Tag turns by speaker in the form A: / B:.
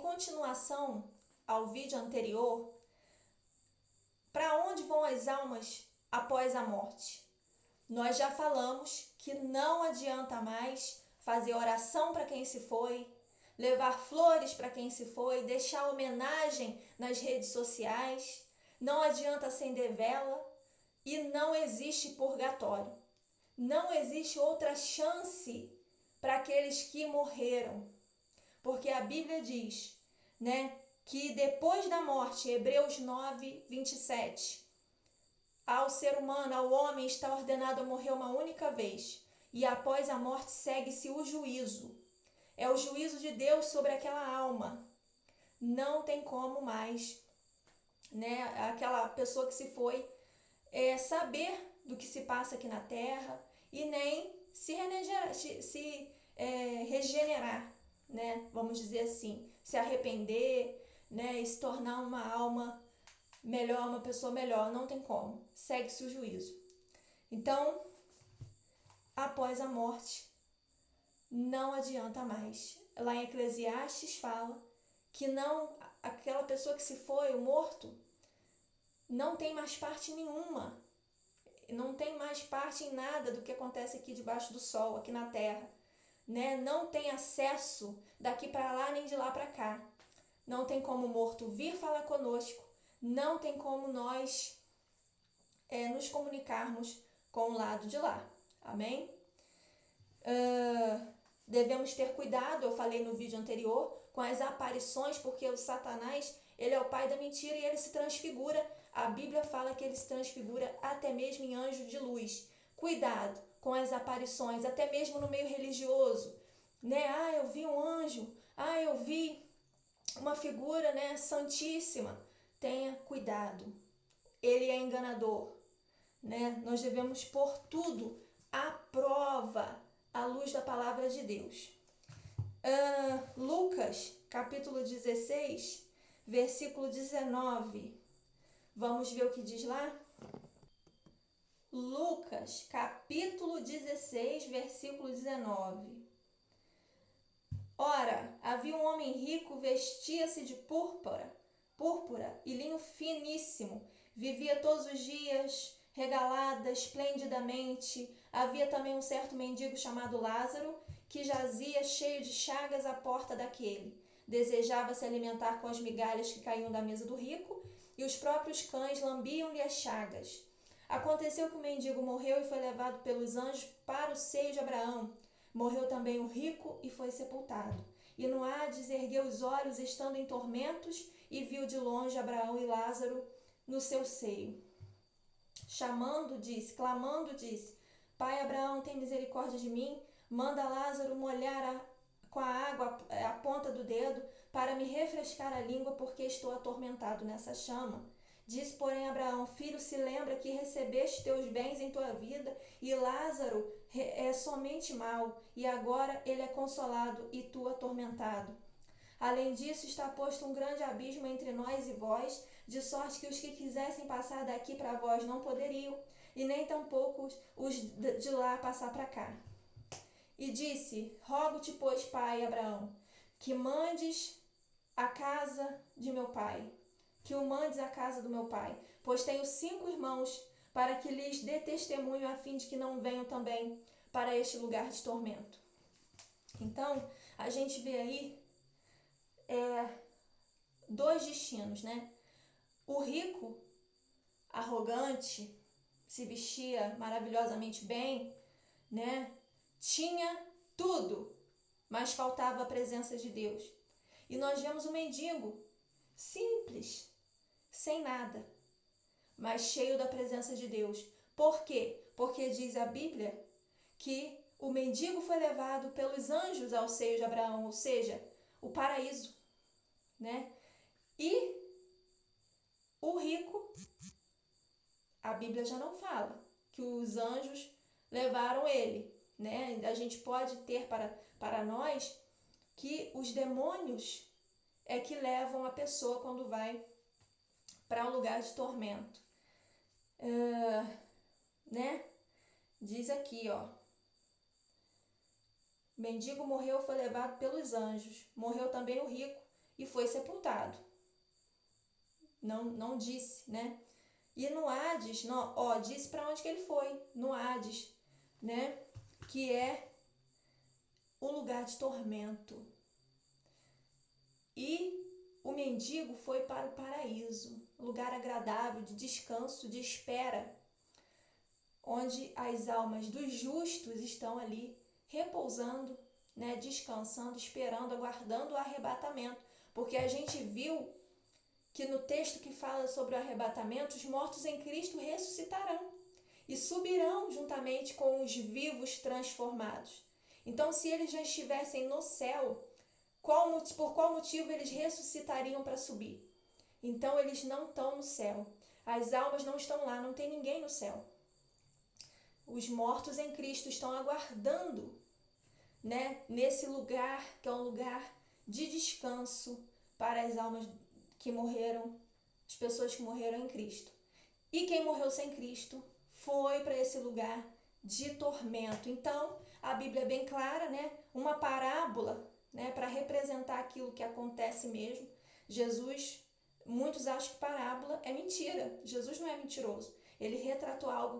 A: continuação ao vídeo anterior, para onde vão as almas após a morte? Nós já falamos que não adianta mais fazer oração para quem se foi, levar flores para quem se foi, deixar homenagem nas redes sociais, não adianta acender vela e não existe purgatório. Não existe outra chance para aqueles que morreram. Porque a Bíblia diz, né, que depois da morte, Hebreus 9, 27, ao ser humano, ao homem, está ordenado a morrer uma única vez. E após a morte segue-se o juízo. É o juízo de Deus sobre aquela alma. Não tem como mais, né, aquela pessoa que se foi saber do que se passa aqui na Terra e nem se regenerar, né, vamos dizer assim, se arrepender, né, e se tornar uma alma melhor, uma pessoa melhor. Não tem como. Segue-se o juízo. Então, após a morte, não adianta mais. Lá em Eclesiastes fala que não, aquela pessoa que se foi, o morto, não tem mais parte nenhuma. Não tem mais parte em nada do que acontece aqui debaixo do sol, aqui na terra, né? Não tem acesso daqui para lá nem de lá para cá. Não tem como o morto vir falar conosco. Não tem como nós nos comunicarmos com o lado de lá. Amém? Devemos ter cuidado, eu falei no vídeo anterior, com as aparições, porque o Satanás, ele é o pai da mentira e ele se transfigura. A Bíblia fala que ele se transfigura até mesmo em anjo de luz. Cuidado com as aparições, até mesmo no meio religioso, né? Eu vi um anjo, eu vi uma figura, né, santíssima. Tenha cuidado. Ele é enganador, né? Nós devemos pôr tudo à prova, à luz da palavra de Deus. Lucas, capítulo 16, versículo 19. Vamos ver o que diz lá? Lucas, capítulo 16, versículo 19. Ora, havia um homem rico, vestia-se de púrpura e linho finíssimo, vivia todos os dias regalada esplendidamente. Havia também um certo mendigo chamado Lázaro, que jazia cheio de chagas à porta daquele. Desejava se alimentar com as migalhas que caíam da mesa do rico, e os próprios cães lambiam-lhe as chagas. Aconteceu que o mendigo morreu e foi levado pelos anjos para o seio de Abraão. Morreu também o rico e foi sepultado. E no Hades ergueu os olhos, estando em tormentos, e viu de longe Abraão e Lázaro no seu seio. Clamando, disse: Pai Abraão, tem misericórdia de mim, manda Lázaro molhar com a água a ponta do dedo, para me refrescar a língua, porque estou atormentado nessa chama. Disse, porém, Abraão: Filho, se lembra que recebeste teus bens em tua vida, e Lázaro é somente mal, e agora ele é consolado, e tu atormentado. Além disso, está posto um grande abismo entre nós e vós, de sorte que os que quisessem passar daqui para vós não poderiam, e nem tampouco os de lá passar para cá. E disse: Rogo-te, pois, pai Abraão, que mandes a casa de meu pai, que o mandes à casa do meu pai, pois tenho 5 irmãos, para que lhes dê testemunho, a fim de que não venham também para este lugar de tormento. Então, a gente vê aí 2 destinos, né? O rico, arrogante, se vestia maravilhosamente bem, né? Tinha tudo, mas faltava a presença de Deus. E nós vemos o mendigo, simples, sem nada, mas cheio da presença de Deus. Por quê? Porque diz a Bíblia que o mendigo foi levado pelos anjos ao seio de Abraão, ou seja, o paraíso, né? E o rico, a Bíblia já não fala que os anjos levaram ele, né? A gente pode ter para nós que os demônios é que levam a pessoa quando vai para um lugar de tormento. Né? Diz aqui, ó. O mendigo morreu, foi levado pelos anjos. Morreu também o rico e foi sepultado. Não disse, né? E no Hades, disse para onde que ele foi, no Hades, né? Que é o lugar de tormento. E o mendigo foi para o paraíso, lugar agradável de descanso, de espera, onde as almas dos justos estão ali repousando, né, descansando, esperando, aguardando o arrebatamento. Porque a gente viu que no texto que fala sobre o arrebatamento, os mortos em Cristo ressuscitarão e subirão juntamente com os vivos transformados. Então, se eles já estivessem no céu, por qual motivo eles ressuscitariam para subir? Então, eles não estão no céu. As almas não estão lá, não tem ninguém no céu. Os mortos em Cristo estão aguardando, né, nesse lugar que é um lugar de descanso para as almas que morreram, as pessoas que morreram em Cristo. E quem morreu sem Cristo foi para esse lugar de tormento. Então, a Bíblia é bem clara, né? Uma parábola, né, para representar aquilo que acontece mesmo. Jesus, muitos acham que parábola é mentira. Jesus não é mentiroso. Ele retratou algo